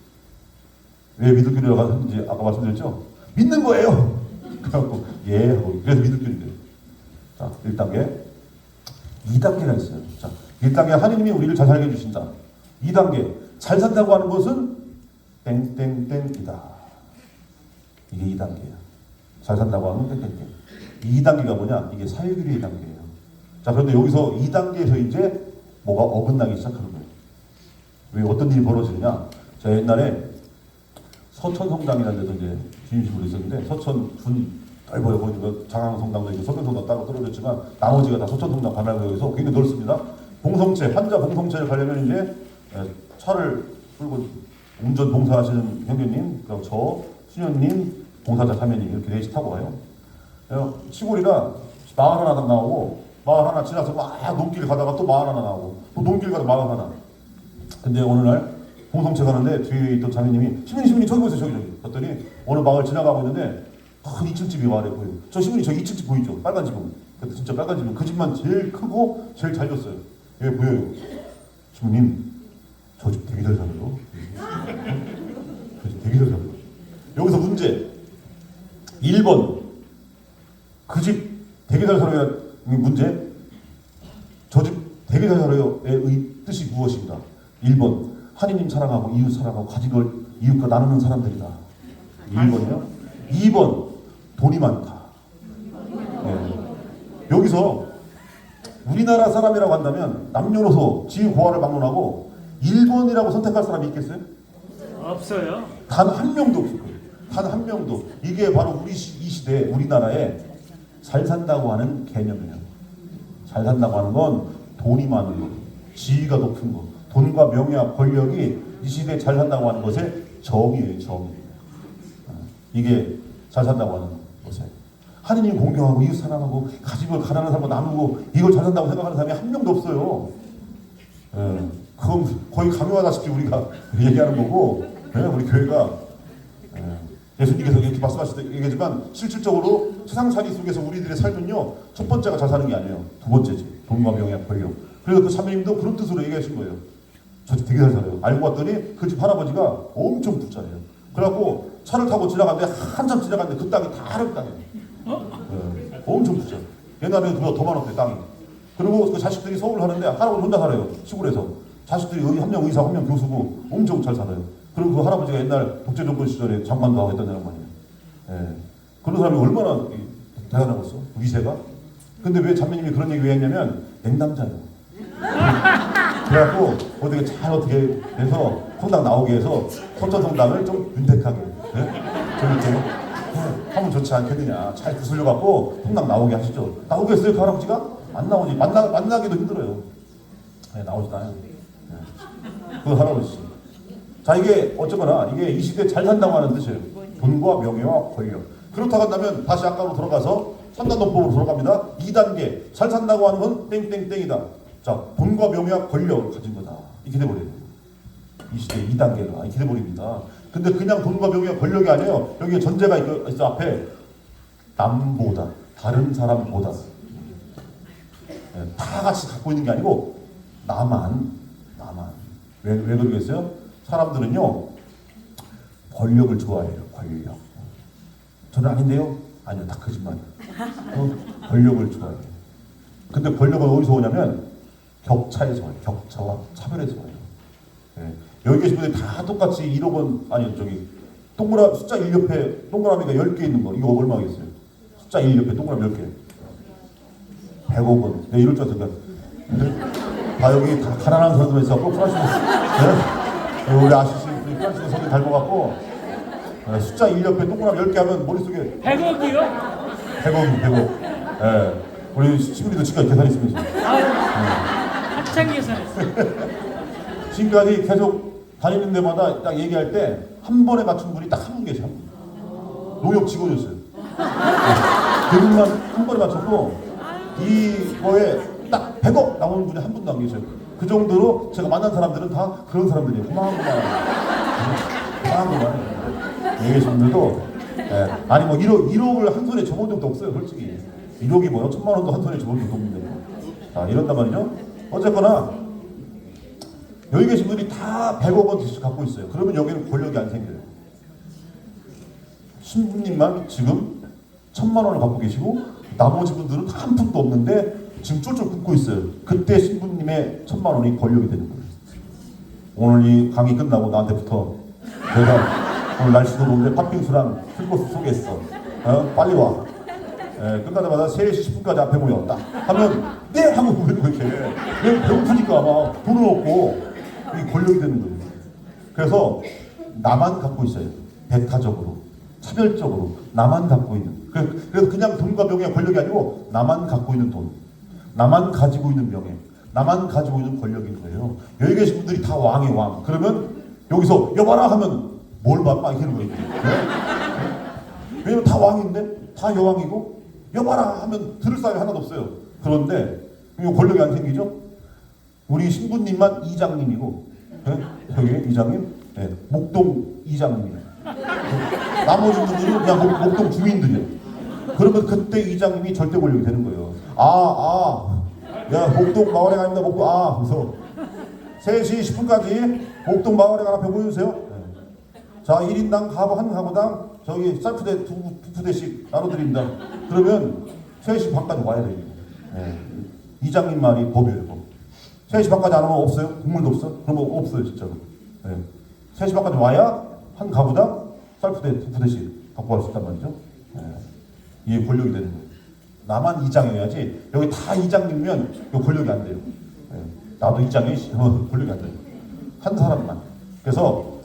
왜 믿을교리라고 하는지 아까 말씀드렸죠? 믿는 거예요. 그래갖고 하고 그래서 믿을교리돼요. 자, 1단계. 2단계가 있어요. 자, 1단계 하느님이 우리를 잘 살게 해주신다. 2단계 잘 산다고 하는 것은 땡땡땡이다. 이게 2단계야. 잘 산다고 하는 땡땡땡. 2단계가 뭐냐? 이게 사회교리의 단계예요. 자, 그런데 여기서 2단계에서 이제 뭐가 어긋나기 시작하는 거예요. 왜 어떤 일이 벌어지느냐? 제가 옛날에 서천성당이라는 데서 이제 주임식으로 있었는데, 서천 군 넓어요. 거기 장항성당도 있고 서천성당 따로 떨어졌지만 나머지가 다 서천성당 관할구역에서 굉장히 넓습니다. 봉성체, 환자 봉성체를 가려면 이제 차를 끌고 운전 봉사하시는 형제님, 그리고 저 수녀님, 봉사자 사면님 이렇게 넷이 타고 가요. 시골이라 마을 하나 나오고 마을 하나 지나서 막 논길 가다가 또 마을 하나 나오고 또 논길 가다 마을 하나. 근데 어느 날 봉성체 가는데 뒤에 있던 자매님이 시민이 저기 보세요, 저기. 그랬더니 어느 마을 지나가고 있는데 큰 2층 집이 마을에 보여요. 저 시민이 저기 2층 집 보이죠? 빨간 집은. 근데 진짜 빨간 집은 그 집만 제일 크고 제일 잘 졌어요. 여기 보여요. 시민님, 저 집 되게 잘 살아요. 저 집 되게 잘 살아요. 여기서 문제. 1번. 그 집 되게 잘 살아야 문제. 저 집 되게 잘 살아요의 뜻이 무엇인가? 1번. 하느님 사랑하고 이웃 사랑하고 가진 걸 이웃과 나누는 사람들이다. 1번이요. 2번. 돈이 많다. 여기서 우리나라 사람이라고 한다면 남녀노소 지위고하를 막론하고 1번이라고 선택할 사람이 있겠어요? 없어요. 단 한 명도 없을 거예요. 단 한 명도. 이게 바로 이 시대 우리나라에 잘 산다고 하는 개념이에요. 잘 산다고 하는 건 돈이 많은 거, 지위가 높은 거, 돈과 명예와 권력이 이 시대에 잘 산다고 하는 것의 정의예요. 정의. 이게 잘 산다고 하는 것이에요. 하느님 공경하고 이웃 사랑하고 가진 걸 가난한 사람과 나누고 이걸 잘 산다고 생각하는 사람이 한 명도 없어요. 그건 거의 강요하다시피 우리가 얘기하는 거고, 우리 교회가 예수님께서 이렇게 말씀하시지만 실질적으로 세상 살이 속에서 우리들의 삶은요, 첫 번째가 잘 사는 게 아니에요. 두 번째지. 돈과 명예, 권력. 그래서 그 사모님도 그런 뜻으로 얘기하신 거예요. 저 집 되게 잘 살아요. 알고 봤더니 그 집 할아버지가 엄청 부자예요. 그래갖고 차를 타고 지나갔는데 한참 지나갔는데 그 땅이 다 할아버지 땅이에요. 네, 엄청 부자. 옛날에는 그보다 더 많았대 땅이. 그리고 그 자식들이 서울 하는데 할아버지 혼자 살아요. 시골에서. 자식들이 한 명 의사, 한 명 교수고 엄청 잘 살아요. 그리고 그 할아버지가 옛날 독재정권 시절에 장관도 하고 했던 양반이에요. 예. 그런 사람이 얼마나 대단하겠어? 위세가? 근데 왜 자매님이 그런 얘기 왜 했냐면 냉담자예요. 그래갖고 어떻게 잘 어떻게 해서 성당 나오게 해서 서천 성당을 좀 윤택하게 좀 이렇게 하면 좋지 않겠느냐. 잘 구슬려갖고 성당 나오게 하시죠. 나오겠어요 그 할아버지가? 안 나오지. 만나기도 힘들어요. 네, 나오지도 않아요. 네. 그 할아버지. 자 이게 어쩌거나 이게 이 시대에 잘 산다고 하는 뜻이에요. 돈과 명예와 권력. 그렇다고 한다면 다시 아까로 돌아가서 3단 논법으로 돌아갑니다. 2단계 잘 산다고 하는 건 땡땡땡이다. 자 돈과 명예와 권력을 가진 거다. 이렇게 돼버려요. 이 시대 2단계가 이렇게 돼버립니다. 근데 그냥 돈과 명예와 권력이 아니에요. 여기에 전제가 있어 앞에 남보다 다른 사람보다 다 같이 갖고 있는 게 아니고 나만 왜 그러겠어요? 사람들은요 권력을 좋아해요. 권력. 저는 아닌데요? 아니요, 다 거짓말이에요. 권력을 좋아해요. 근데 권력은 어디서 오냐면 격차에서 와요. 격차와 차별에서 와요. 네. 여기 계신 분들이 다 똑같이 1억 원 아니요 저기 숫자 1 옆에 동그라미가 10개 있는 거 이거 얼마겠어요? 숫자 1 옆에 동그라미 10개 100억 원. 네, 이럴 줄 알았어요. 다 여기 다 가난한 사람들 있어갖고 프랑스에 네? 우리 아시시 프랑스에 선생님 닮아갖고 숫자 1 옆에 동그라미 10개 하면 머릿속에 100억이요? 100억. 예. 우리 시민이도 지금까지 계산했습니다. 합창 계산했어요. 지금까지 계속 다니는 데마다 딱 얘기할 때 한 번에 맞춘 분이 딱 한 분 계셔. 농협 직원이었어요. 그분만 한 번에 맞췄고 이거에 딱 100억 나오는 분이 한 분도 안 계셔요. 그 정도로 제가 만난 사람들은 다 그런 사람들이에요. 고마운 계신 분들도 아니 뭐 1억을 한 손에 접은 적도 없어요. 솔직히 1억이 뭐요? 1000만 원도 한 손에 접은 적도 없는데 자 이런단 말이죠. 어쨌거나 여기 계신 분들이 다 100억 원씩 갖고 있어요. 그러면 여기는 권력이 안 생겨요. 신부님만 지금 1000만 원을 갖고 계시고 나머지 분들은 한 푼도 없는데 지금 쫄쫄 굶고 있어요. 그때 신부님의 1000만 원이 권력이 되는 거예요. 오늘 이 강의 끝나고 나한테 붙어. 내가 오늘 날씨도 좋은데 팥빙수랑 풀코스 소개했어. 빨리 와. 끝나자마자 3시 10분까지 앞에 모였다. 하면 네! 하고 보는 거 이렇게. 왜 배고프니까 막 돈을 얻고 이 권력이 되는 거예요. 그래서 나만 갖고 있어요. 배타적으로. 차별적으로. 나만 갖고 있는. 그래서 그냥 돈과 명예와 권력이 아니고 나만 갖고 있는 돈. 나만 가지고 있는 명예. 나만 가지고 있는 권력인 거예요. 여기 계신 분들이 다 왕의 왕. 그러면 여기서 여봐라 하면 뭘 봐? 막 이러는 거예요. 네? 왜냐면 다 왕인데? 다 여왕이고 여봐라 하면 들을 사람이 하나도 없어요. 그런데 권력이 안 생기죠? 우리 신부님만 이장님이고 네? 여기 이장님? 네. 목동 이장님. 나머지 분들은 그냥 목동 주민들이에요. 그러면 그때 이장님이 절대 권력이 되는 거예요. 야 목동 마을에 갑니다. 그래서 3시 10분까지 목동 마을에 가나 배 보여주세요. 네. 자 1인당 한 가구당 저기 쌀푸대 두 푸대씩 나눠드립니다. 그러면 3시 반까지 와야 돼요. 네. 이장님 말이 법이에요. 법. 3시 반까지 안 오면 없어요? 국물도 없어? 그러면 없어요 진짜로. 네. 3시 반까지 와야 한 가구당 쌀푸대 두 푸대씩 갖고 갈 수 있단 말이죠. 네. 이게 권력이 되는 거예요. 나만 이장이어야지. 여기 다 이장이면 이거 권력이 안 돼요. 네. 나도 이장이 권력이 안 돼요. 한 사람만. 그래서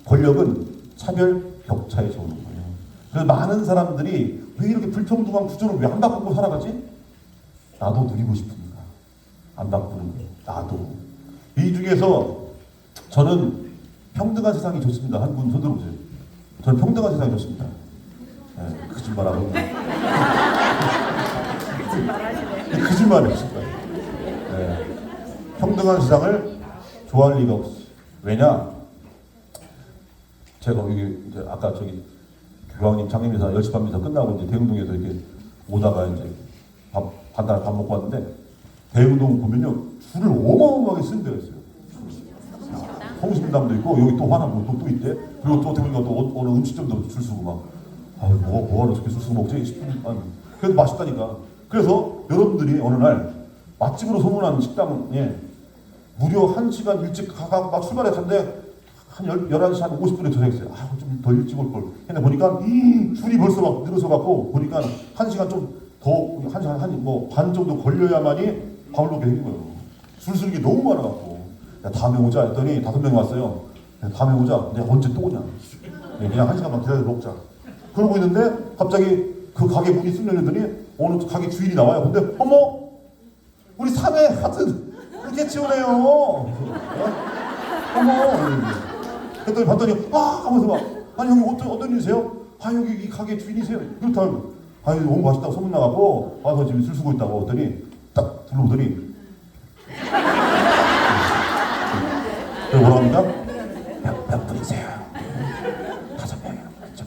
권력은 차별 격차에서 오는 거예요. 그래서 많은 사람들이 왜 이렇게 불평등한 구조를 왜 안 바꾸고 살아가지? 나도 누리고 싶으니까 안 바꾸는 거예요. 나도. 이 중에서 저는 평등한 세상이 좋습니다. 한 분 손 들어보세요. 저는 평등한 세상이 좋습니다. 네, 거짓말하고. 거짓말을 하실 거예요. 네. 평등한 세상을 좋아할 리가 없어요. 왜냐? 제가 여기 이제 아까 저기 교황님 장례미사 10시 반 미사 끝나고 이제 대흥동에서 이렇게 오다가 이제 간단히 밥 먹고 왔는데 대흥동 보면요 줄을 어마어마하게 쓴 데가 있어요. 성심당도 있고 여기 또 하나 또 있대. 그리고 또 어떻게 보니까 또 어느 음식점도 줄 서고 막 아유 뭐하러 저렇게 술 서고 먹지 싶은 그래도 맛있다니까. 그래서 여러분들이 어느 날 맛집으로 소문난 식당에 무려 1시간 일찍 가가 막 출발했는데 한 11시 한 50분에 도착했어요. 아, 좀 더 일찍 올 걸. 근데 보니까 줄이 벌써 막 늘어서 갖고 보니까 1시간 좀 더 1시간 반 정도 걸려야만이 밥을 먹게 생긴 거예요. 줄 서는 게 너무 많아 갖고. 야, 다음에 오자 했더니 5명이 왔어요. 야, 다음에 오자. 내가 언제 또 오냐. 그냥 1시간만 기다려 먹자. 그러고 있는데 갑자기 그 가게 문이 쑥 열리더니 어느 가게 주인이 나와요. 근데 어머 우리 사내 하여튼 이렇게 치우네요. 어머 그랬더니 봤더니 하면서 막 아니 여기 어떤 일이세요? 아 여기 이 가게 주인이세요? 그렇다고 아니 너무 맛있다고 소문나갖고 와서 지금 술 쓰고 있다고 했더니 딱 들어오더니 그리고 뭐라고 합니까? 몇 분이세요? 5명이라고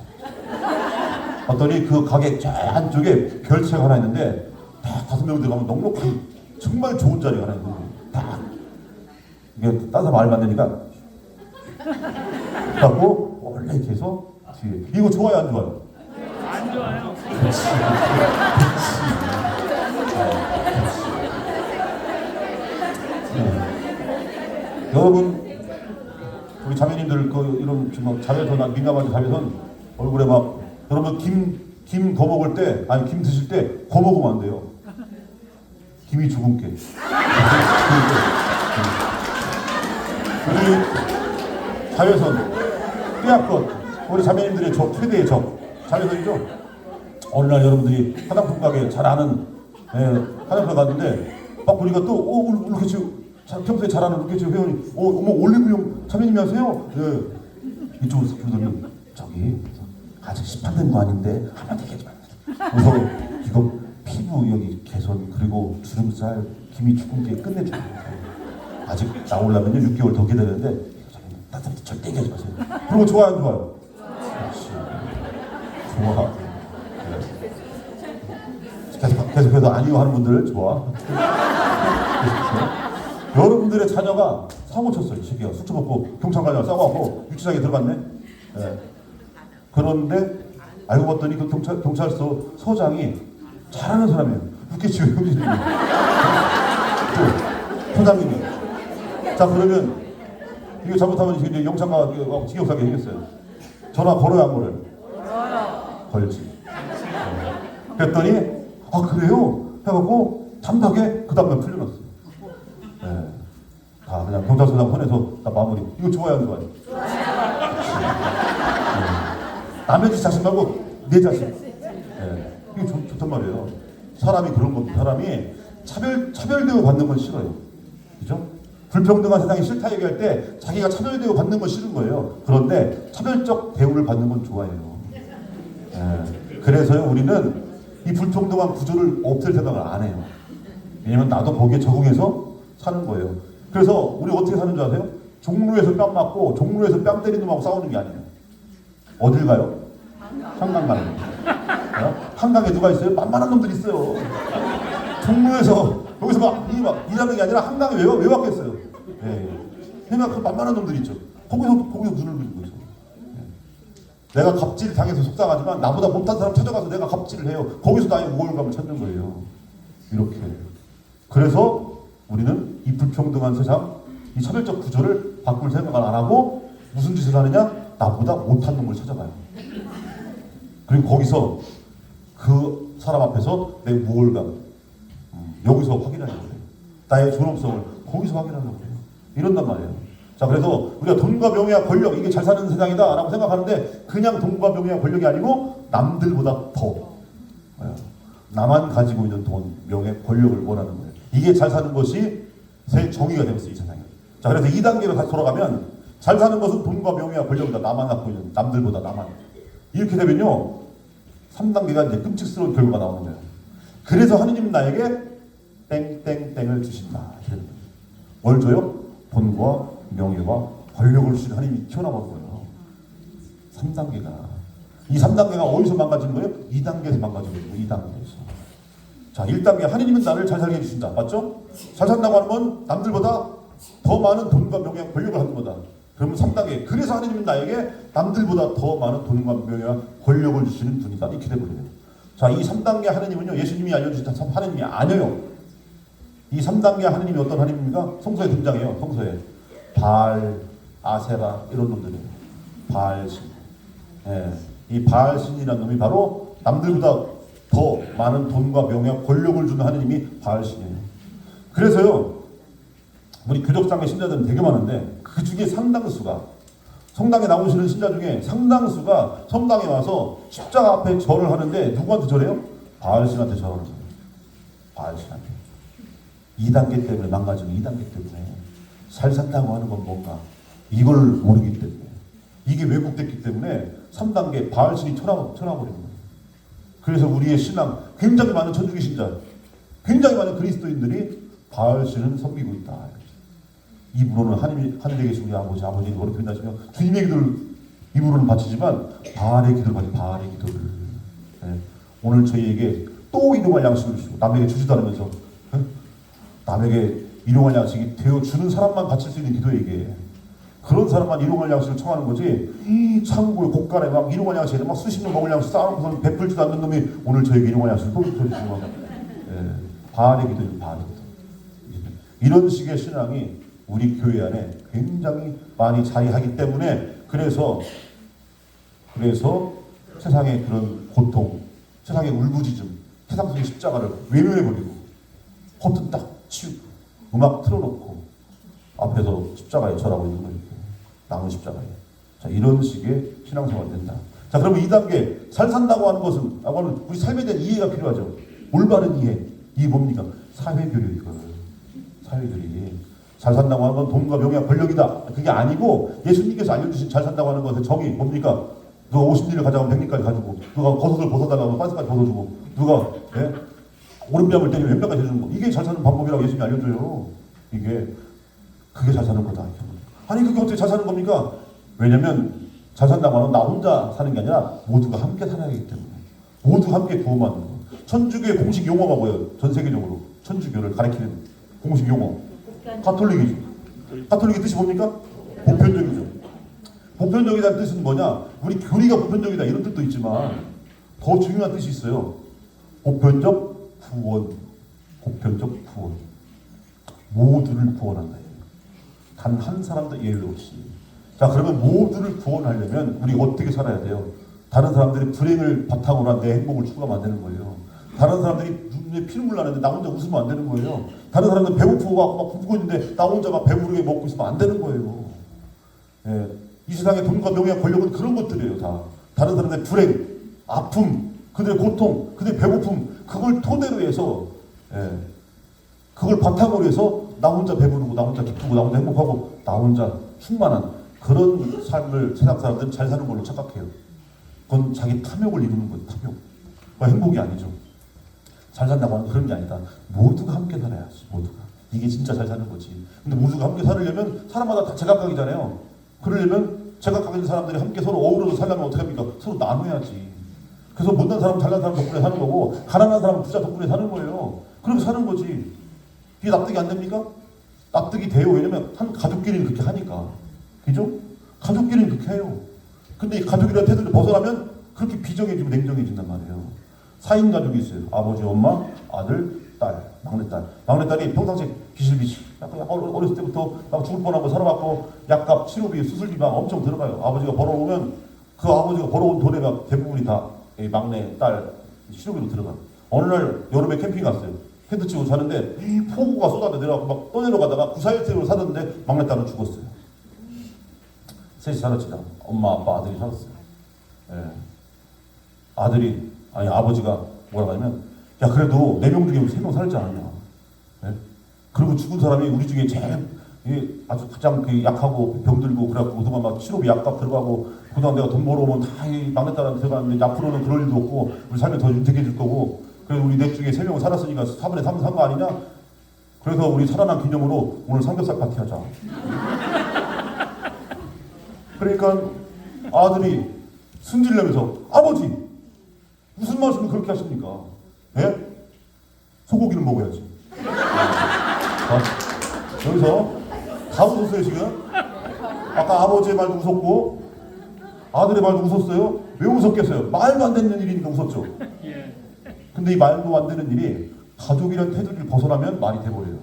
봤더니 그 가게 저 안쪽에 별채가 하나 있는데 딱 5명 들어가면 넉넉한 정말 좋은 자리가 하나 있는데 딱 이게 따서 말이 안 되니까 갖고 원래 이렇게 해서 뒤에 이거 좋아요 안 좋아요? 안 좋아요. 여러분 우리 자매님들 그 이런 지금 자외선 민감한 자외선 얼굴에 막 여러분 김 더 먹을 때 아니 김 드실 때 거 먹으면 안 돼요. 김이 죽은 게. 우리 자외선 삐약것 우리 자매님들의 최대의 적 자외선이죠. 어느 날 여러분들이 화장품 가게 잘 아는 화장품 갔는데 막 보니까 또 이렇게 평소에 잘 아는 이렇게 회원이 어머 올리브영 자매님이 하세요? 예. 이쪽으로 그러더니 저기 아직 시판된 거 아닌데 한번 얘기하지 마. 그래서 이거 피부 여기 개선 그리고 주름살 김이 죽은 게 끝내줘요. 아직 나오려면요 6개월 더 기다렸는데 따뜻하게 절대 얘기하지 마세요. 그런 거 좋아요 안 좋아요? 그렇지. 좋아. 네. 계속해서 아니요 하는 분들 좋아. 여러분들의 자녀가 사고 쳤어요. 시기가 술 처먹고 경찰관이랑 싸워갖고 유치장에 들어갔네. 네. 그런데 알고 봤더니 그 경찰서 서장이 잘하는 사람이에요. 육개치 형님이 소장님이. 자 그러면 이거 잘못하면 이제 영창과 징역사게 생겼어요. 전화 걸어야 안 걸어요? 걸지. 그랬더니 그래요? 해갖고 담하게 그 다음날 풀려났어요. 네. 다 그냥 경찰서장 손에서 다 마무리. 이거 좋아요 안 좋아요? 남의 집 자신 말고 내 자신. 네. 이거 좋단 말이에요. 사람이 그런 겁니다. 사람이 차별 대우 받는 건 싫어요. 그죠? 불평등한 세상이 싫다 얘기할 때 자기가 차별 대우 받는 건 싫은 거예요. 그런데 차별적 대우를 받는 건 좋아해요. 네. 그래서요 우리는 이 불평등한 구조를 없앨 생각을 안 해요. 왜냐면 나도 거기에 적응해서 사는 거예요. 그래서 우리 어떻게 사는 줄 아세요? 종로에서 뺨 맞고 종로에서 뺨 때리는 놈하고 싸우는 게 아니에요. 어딜 가요? 한강 가는 거예요. 한강에 누가 있어요? 만만한 놈들 있어요. 종로에서 여기서 막 일하는 게 아니라 한강에 왜 왔겠어요? 예. 그냥 그 만만한 놈들 있죠. 거기서 눈을 들고 있어. 예. 내가 갑질 당해서 속상하지만 나보다 못한 사람 찾아가서 내가 갑질을 해요. 거기서 나의 우월감을 찾는 거예요. 이렇게. 그래서 우리는 이 불평등한 세상, 이 차별적 구조를 바꿀 생각을 안 하고 무슨 짓을 하느냐? 나보다 못한 놈을 찾아가요. 그리고 거기서 그 사람 앞에서 내 우월감 여기서 확인하려고 해요. 나의 존엄성을 거기서 확인하려고 해요. 이런단 말이에요. 자 그래서 우리가 돈과 명예와 권력 이게 잘 사는 세상이다 라고 생각하는데 그냥 돈과 명예와 권력이 아니고 남들보다 더 나만 가지고 있는 돈, 명예, 권력을 원하는 거예요. 이게 잘 사는 것이 새 정의가 되었어요. 이 세상에. 자 그래서 2단계로 다시 돌아가면 잘 사는 것은 돈과 명예와 권력이다. 나만 갖고 있는 남들보다 나만. 이렇게 되면요 3단계가 이제 끔찍스러운 결과가 나오는 거예요. 그래서 하느님은 나에게 땡땡땡을 주신다. 뭘 줘요? 돈과 명예와 권력을 주신 하나님이 튀어나온 거예요. 3단계가. 이 3단계가 어디서 망가지는 거예요? 2단계에서 망가지는 거예요. 2단계에서. 자 1단계 하느님은 나를 잘 살게 해주신다. 맞죠? 잘 산다고 하는 건 남들보다 더 많은 돈과 명예와 권력을 하는 거다. 그러면 3단계. 그래서 하나님은 나에게 남들보다 더 많은 돈과 명예와 권력을 주시는 분이다. 이렇게 돼버려요. 자, 이 3단계 하나님은요, 예수님이 알려주신 하나님이 아니에요. 이 3단계 하나님이 어떤 하나님입니까? 성서에 등장해요. 성서에. 바알, 아세라 이런 놈들이에요. 바알신. 예, 이 바알신이라는 놈이 바로 남들보다 더 많은 돈과 명예와 권력을 주는 하나님이 바알신이에요. 그래서요, 우리 교적상의 신자들은 되게 많은데 그 중에 상당수가 성당에 나오시는 신자 중에 상당수가 성당에 와서 십자가 앞에 절을 하는데 누구한테 절해요? 바알신한테 절을 해요. 바알신한테. 2단계 때문에 망가지고 2단계 때문에 잘 산다고 하는 건 뭔가 이걸 모르기 때문에 이게 왜곡됐기 때문에 3단계 바알신이 쳐나버리는 거예요. 그래서 우리의 신앙 굉장히 많은 천주교 신자 굉장히 많은 그리스도인들이 바알신을 섬기고 있다. 입으로는 하늘에 계신 우리 아버지 어렵게 된다시면 주님의 기도를 입으로는 바치지만 바알의 기도를 바치 바알의 기도를. 네. 오늘 저희에게 또 일용할 양식을 주시고 남에게 주지도 않으면서 남에게 일용할 양식이 되어주는 사람만 바칠 수 있는 기도에게 그런 사람만 일용할 양식을 청하는 거지 이 창고에 곳간에 막 일용할 양식에 막 수십 년 먹을 양식 쌓아놓고서는 베풀지도 않는 놈이 오늘 저에게 일용할 양식을 또 주시고 바알의 기도예요. 바알의 기도. 이런 식의 신앙이 우리 교회 안에 굉장히 많이 자리하기 때문에 그래서 세상의 그런 고통, 세상의 울부짖음, 세상 속의 십자가를 외면해버리고 커튼 딱 치우고 음악 틀어놓고 앞에서 십자가에 절하고 있는 거예요. 남은 십자가에. 자, 이런 식의 신앙생활이 된다. 자, 그러면 2단계 잘 산다고 하는 것은 우리 삶에 대한 이해가 필요하죠. 올바른 이해. 이게 뭡니까? 사회교류 이거. 사회교리. 잘 산다고 하는 건 돈과 명예와 권력이다. 그게 아니고 예수님께서 알려주신 잘 산다고 하는 것의 정의 뭡니까? 누가 50리를 가져가면 100리까지 가지고 누가 겉옷을 벗어달라고 하면 반스까지 벗어주고 누가 오른뺨을 때리면 왼뺨까지 해주는 거. 이게 잘 사는 방법이라고 예수님이 알려줘요. 그게 잘 사는 거다. 아니 그게 어떻게 잘 사는 겁니까? 왜냐면 잘 산다고 하는 나 혼자 사는 게 아니라 모두가 함께 살아야 하기 때문에 모두가 함께 구원받는 거. 천주교의 공식 용어가 뭐예요? 전 세계적으로 천주교를 가리키는 공식 용어 가톨릭이죠. 가톨릭의 뜻이 뭡니까? 보편적이죠. 보편적이라는 뜻은 뭐냐? 우리 교리가 보편적이다 이런 뜻도 있지만 더 중요한 뜻이 있어요. 보편적 구원. 보편적 구원. 모두를 구원한다. 단 한 사람도 예외 없이. 자, 그러면 모두를 구원하려면 우리 어떻게 살아야 돼요? 다른 사람들이 불행을 바탕으로 한 내 행복을 추구하면 안 되는 거예요. 다른 사람들이 눈에 피눈물 나는데 나 혼자 웃으면 안 되는 거예요. 다른 사람들은 배고프고 막 굶고 있는데 나 혼자 막 배부르게 먹고 있으면 안 되는 거예요. 예. 이 세상의 돈과 명예와 권력은 그런 것들이에요. 다. 다른 사람들의 불행, 아픔, 그들의 고통, 그들의 배고픔 그걸 토대로 해서 그걸 바탕으로 해서 나 혼자 배부르고 나 혼자 기쁘고 나 혼자 행복하고 나 혼자 충만한 그런 삶을 세상 사람들은 잘 사는 걸로 착각해요. 그건 자기 탐욕을 이루는 거예요. 탐욕. 그건 행복이 아니죠. 잘 산다고 하는 그런 게 아니다. 모두가 함께 살아야지. 모두가. 이게 진짜 잘 사는 거지. 근데 모두가 함께 살려면 사람마다 다 제각각이잖아요. 그러려면 제각각 있는 사람들이 함께 서로 어우러져 살려면 어떻게 합니까? 서로 나눠야지. 그래서 못난 사람은 잘난 사람 덕분에 사는 거고 가난한 사람은 부자 덕분에 사는 거예요. 그렇게 사는 거지. 이게 납득이 안 됩니까? 납득이 돼요. 왜냐면 한 가족끼리는 그렇게 하니까. 그죠? 가족끼리는 그렇게 해요. 근데 이 가족이라는 태도를 벗어나면 그렇게 비정해지고 냉정해진단 말이에요. 4인 가족이 있어요. 아버지, 엄마, 아들, 딸, 막내딸. 막내딸이 평상시에 비실비실. 약간 어렸을 때부터 막 죽을 뻔하고 살아봤고 약값, 치료비, 수술비 막 엄청 들어가요. 아버지가 벌어오면 그 아버지가 벌어온 돈에 막 대부분이 다 이 막내, 딸, 치료비로 들어가요. 어느 날 여름에 캠핑 갔어요. 텐트 치고 자는데 폭우가 쏟아져 내려가고 막 떠내려가다가 구사일생으로 살았는데 막내딸은 죽었어요. 셋이 살았지. 엄마, 아빠, 아들이 살았어요. 아버지가 뭐라고 하냐면 야 그래도 4명 중에 3명 살지 않았냐. 그리고 죽은 사람이 우리 중에 제일 아주 가장 약하고 병들고 그래갖고 그동안 막 치료비 약값 들어가고 그동안 내가 돈 벌어오면 다 이 막내딸한테 들어갔는데 앞으로는 그럴 일도 없고 우리 삶이 더 윤택해질 거고 그래서 우리 넷 중에 3명은 살았으니까 4분의 3 산 거 아니냐? 그래서 우리 살아난 기념으로 오늘 삼겹살 파티 하자. 그러니까 아들이 승질내면서 아버지 무슨 말씀을 그렇게 하십니까? 예? 소고기는 먹어야지. 여기서 다 웃었어요 지금? 아까 아버지의 말도 웃었고 아들의 말도 웃었어요. 왜 웃었겠어요? 말도 안 되는 일이니까 웃었죠. 예. 근데 이 말도 안 되는 일이 가족이란 테두리를 벗어나면 말이 돼버려요.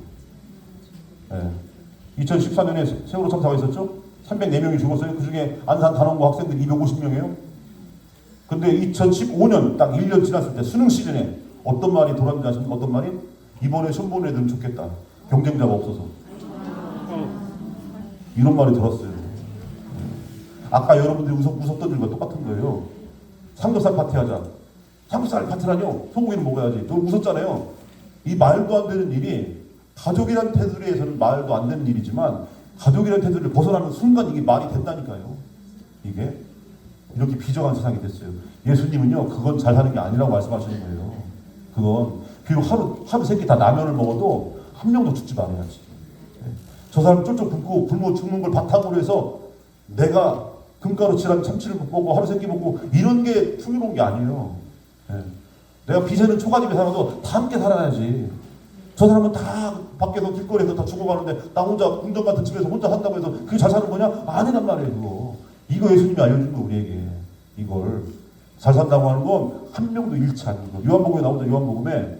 예. 2014년에 세월호 참사가 있었죠? 304명이 죽었어요. 그 중에 안산 단원고 학생들이 250명이에요. 근데 2015년 딱 1년 지났을 때 수능 시즌에 어떤 말이 돌았는지 아십니까? 어떤 말이? 이번에 시험 보는 애들은 좋겠다. 경쟁자가 없어서. 이런 말이 들었어요. 아까 여러분들이 웃었던 일과 똑같은 거예요. 삼겹살 파티하자. 삼겹살 파티라뇨? 소고기는 먹어야지. 또 웃었잖아요. 이 말도 안 되는 일이 가족이란 테두리에서는 말도 안 되는 일이지만 가족이란 테두리를 벗어나는 순간 이게 말이 된다니까요. 이게 이렇게 비정한 세상이 됐어요. 예수님은요 그건 잘 사는 게 아니라고 말씀하시는 거예요. 그건 비록 하루 세끼 다 라면을 먹어도 한 명도 죽지 말아야지. 저 사람 쫄쫄 굶고 죽는 걸 바탕으로 해서 내가 금가루 칠한 참치를 먹고 하루 세끼 먹고 이런 게 풍요로운 게 아니에요. 내가 비세는 초가집에 살아도 다 함께 살아야지. 저 사람은 다 밖에서 길거리에서 다 죽어가는데 나 혼자 궁전 같은 집에서 혼자 산다고 해서 그게 잘 사는 거냐? 아니란 말이에요. 그거. 이거 예수님이 알려준 거 우리에게. 이걸 잘 산다고 하는 건 한 명도 잃지 않는 거. 요한복음에 나오죠. 요한복음에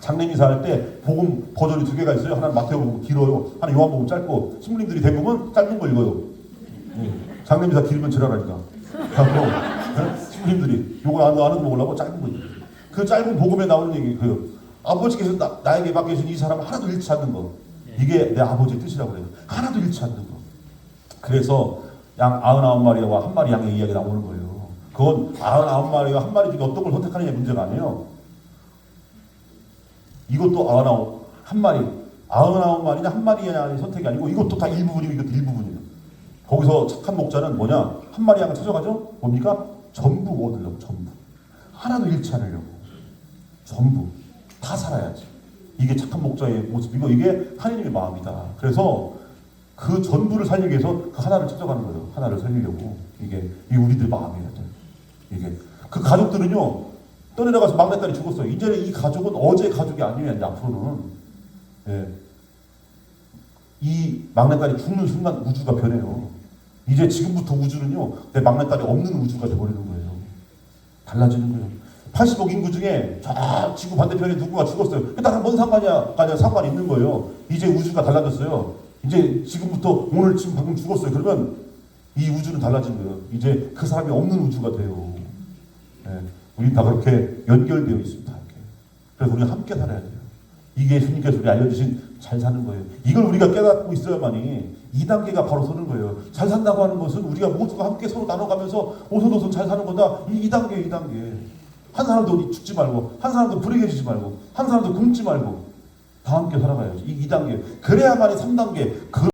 장례미사 할 때 복음 버전이 두 개가 있어요. 하나는 마태복음 길어요. 하나는 요한복음 짧고 신부님들이 대부분 짧은 거 읽어요. 장례미사 길면 지랄하니까. 신부님들이 요거 아는 거 먹으려고 짧은 거 읽어요. 그 짧은 복음에 나오는 얘기 그 아버지께서 나에게 맡겨주신 이 사람 하나도 잃지 않는 거. 이게 내 아버지의 뜻이라고 그래요. 하나도 잃지 않는 거. 그래서 양 99마리와 한 마리 양의 이야기 나오는 거예요. 그건 99마리와 한 마리 중에 어떤 걸 선택하느냐 문제가 아니에요. 이것도 99마리냐 한 마리냐의 선택이 아니고 이것도 다 일부분이고 이것도 일부분이에요. 거기서 착한 목자는 뭐냐? 한 마리 양을 찾아가죠? 뭡니까? 전부 얻으려고 전부. 하나도 잃지 않으려고. 전부. 다 살아야지. 이게 착한 목자의 모습이고 이게 하나님의 마음이다. 그래서 그 전부를 살리기 위해서 그 하나를 찾아가는 거예요. 하나를 살리려고. 이게 우리들 마음이에요. 이게 그 가족들은요 떠내려가서 막내딸이 죽었어요. 이제는 이 가족은 어제 가족이 아니에요. 이제 앞으로는 이 막내딸이 죽는 순간 우주가 변해요. 이제 지금부터 우주는요 내 막내딸이 없는 우주가 돼버리는 거예요. 달라지는 거예요. 80억 인구 중에 저 지구 반대편에 누구가 죽었어요. 나랑 뭔 상관이야? 상관이 있는 거예요. 이제 우주가 달라졌어요. 이제 지금부터 오늘 지금 방금 죽었어요. 그러면 이 우주는 달라진 거예요. 이제 그 사람이 없는 우주가 돼요. 우린 다 그렇게 연결되어 있습니다. 그래서 우리가 함께 살아야 돼요. 이게 예수님께서 우리 알려주신 잘 사는 거예요. 이걸 우리가 깨닫고 있어야만이 2단계가 바로 서는 거예요. 잘 산다고 하는 것은 우리가 모두가 함께 서로 나눠가면서 오손오손 잘 사는 거다. 이 2단계. 한 사람도 죽지 말고, 한 사람도 불행해지지 말고, 한 사람도 굶지 말고, 다 함께 살아가야지. 이 2단계. 그래야만이 3단계.